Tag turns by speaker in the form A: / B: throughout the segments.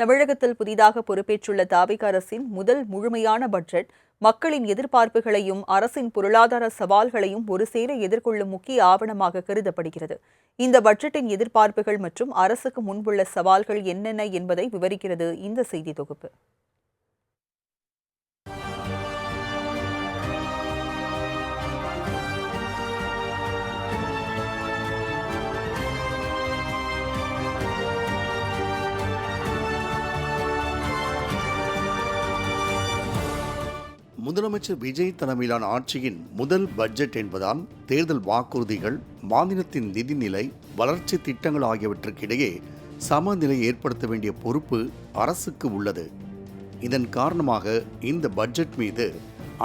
A: தமிழகத்தில் புதிதாக பொறுப்பேற்றுள்ள தாவேகா அரசின் முதல் முழுமையான பட்ஜெட் மக்களின் எதிர்பார்ப்புகளையும் அரசின் பொருளாதார சவால்களையும் ஒருசேர எதிர்கொள்ளும் முக்கிய ஆவணமாக கருதப்படுகிறது. இந்த பட்ஜெட்டின் எதிர்பார்ப்புகள் மற்றும் அரசுக்கு முன்புள்ள சவால்கள் என்னென்ன என்பதை விவரிக்கிறது இந்த செய்தி தொகுப்பு.
B: முதலமைச்சர் விஜய் தலைமையிலான ஆட்சியின் முதல் பட்ஜெட் என்பதால் தேர்தல் வாக்குறுதிகள், மாநிலத்தின் நிதிநிலை, வளர்ச்சி திட்டங்கள் ஆகியவற்றுக்கிடையே சமநிலை ஏற்படுத்த வேண்டிய பொறுப்பு அரசுக்கு உள்ளது. இதன் காரணமாக இந்த பட்ஜெட் மீது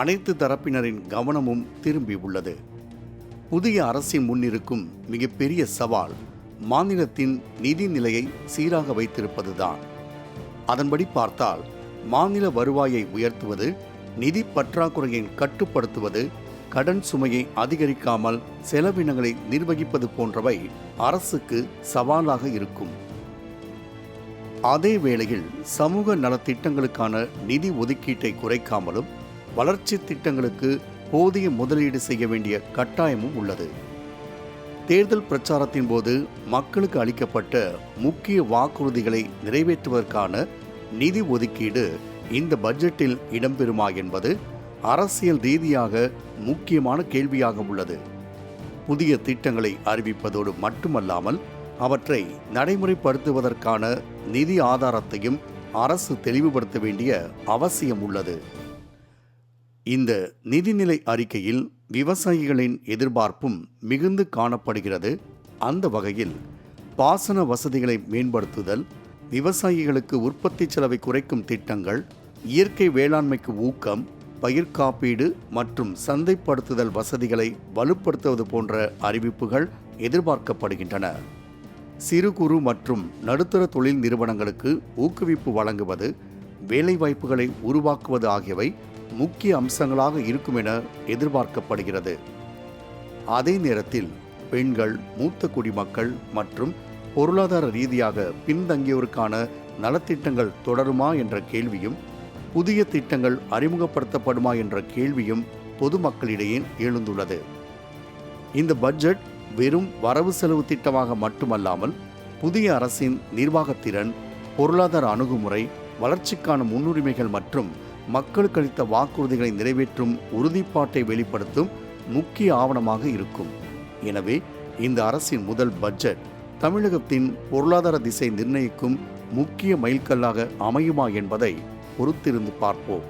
B: அனைத்து தரப்பினரின் கவனமும் திரும்பியுள்ளது. புதிய அரசின் முன்னிருக்கும் மிகப்பெரிய சவால் மாநிலத்தின் நிதி நிலையை சீராக வைத்திருப்பதுதான். அதன்படி பார்த்தால் மாநில வருவாயை உயர்த்துவது, நிதி பற்றாக்குறையை கட்டுப்படுத்துவது, கடன் சுமையை அதிகரிக்காமல் செலவினங்களை நிர்வகிப்பது போன்றவை அரசுக்கு சவாலாக இருக்கும். அதே வேளையில் சமூக நலத்திட்டங்களுக்கான நிதி ஒதுக்கீட்டை குறைக்காமலும் வளர்ச்சி திட்டங்களுக்கு போதிய முதலீடு செய்ய வேண்டிய கட்டாயமும் உள்ளது. தேர்தல் பிரச்சாரத்தின் போது மக்களுக்கு அளிக்கப்பட்ட முக்கிய வாக்குறுதிகளை நிறைவேற்றுவதற்கான நிதி ஒதுக்கீடு இந்த பட்ஜெட்டில் இடம்பெறுமா என்பது அரசியல் ரீதியாக முக்கியமான கேள்வியாக உள்ளது. புதிய திட்டங்களை அறிவிப்பதோடு மட்டுமல்லாமல் அவற்றை நடைமுறைப்படுத்துவதற்கான நிதி ஆதாரத்தையும் அரசு தெளிவுபடுத்த வேண்டிய அவசியம் உள்ளது. இந்த நிதிநிலை அறிக்கையில் விவசாயிகளின் எதிர்பார்ப்பும் மிகுந்து காணப்படுகிறது. அந்த வகையில் பாசன வசதிகளை மேம்படுத்துதல், விவசாயிகளுக்கு உற்பத்தி செலவை குறைக்கும் திட்டங்கள், இயற்கை வேளாண்மைக்கு ஊக்கம், பயிர் காப்பீடு மற்றும் சந்தைப்படுத்துதல் வசதிகளை வலுப்படுத்துவது போன்ற அறிவிப்புகள் எதிர்பார்க்கப்படுகின்றன. சிறு குறு மற்றும் நடுத்தர தொழில் நிறுவனங்களுக்கு ஊக்குவிப்பு வழங்குவது, வேலைவாய்ப்புகளை உருவாக்குவது ஆகியவை முக்கிய அம்சங்களாக இருக்கும் என எதிர்பார்க்கப்படுகிறது. அதே நேரத்தில் பெண்கள், மூத்த குடிமக்கள் மற்றும் பொருளாதார ரீதியாக பின்தங்கியோருக்கான நலத்திட்டங்கள் தொடருமா என்ற கேள்வியும், புதிய திட்டங்கள் அறிமுகப்படுத்தப்படுமா என்ற கேள்வியும் பொதுமக்களிடையே எழுந்துள்ளது. இந்த பட்ஜெட் வெறும் வரவு செலவு திட்டமாக மட்டுமல்லாமல் புதிய அரசின் நிர்வாகத்திறன், பொருளாதார அணுகுமுறை, வளர்ச்சிக்கான முன்னுரிமைகள் மற்றும் மக்களுக்கு அளித்த வாக்குறுதிகளை நிறைவேற்றும் உறுதிப்பாட்டை வெளிப்படுத்தும் முக்கிய ஆவணமாக இருக்கும். எனவே இந்த அரசின் முதல் பட்ஜெட் தமிழகத்தின் பொருளாதார திசை நிர்ணயிக்கும் முக்கிய மைல்கல்லாக அமையுமா என்பதை பொறுத்திருந்து பார்ப்போம்.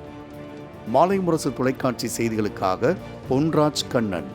B: மாலை முரசு தொலைக்காட்சி செய்திகளுக்காக பொன்ராஜ் கண்ணன்.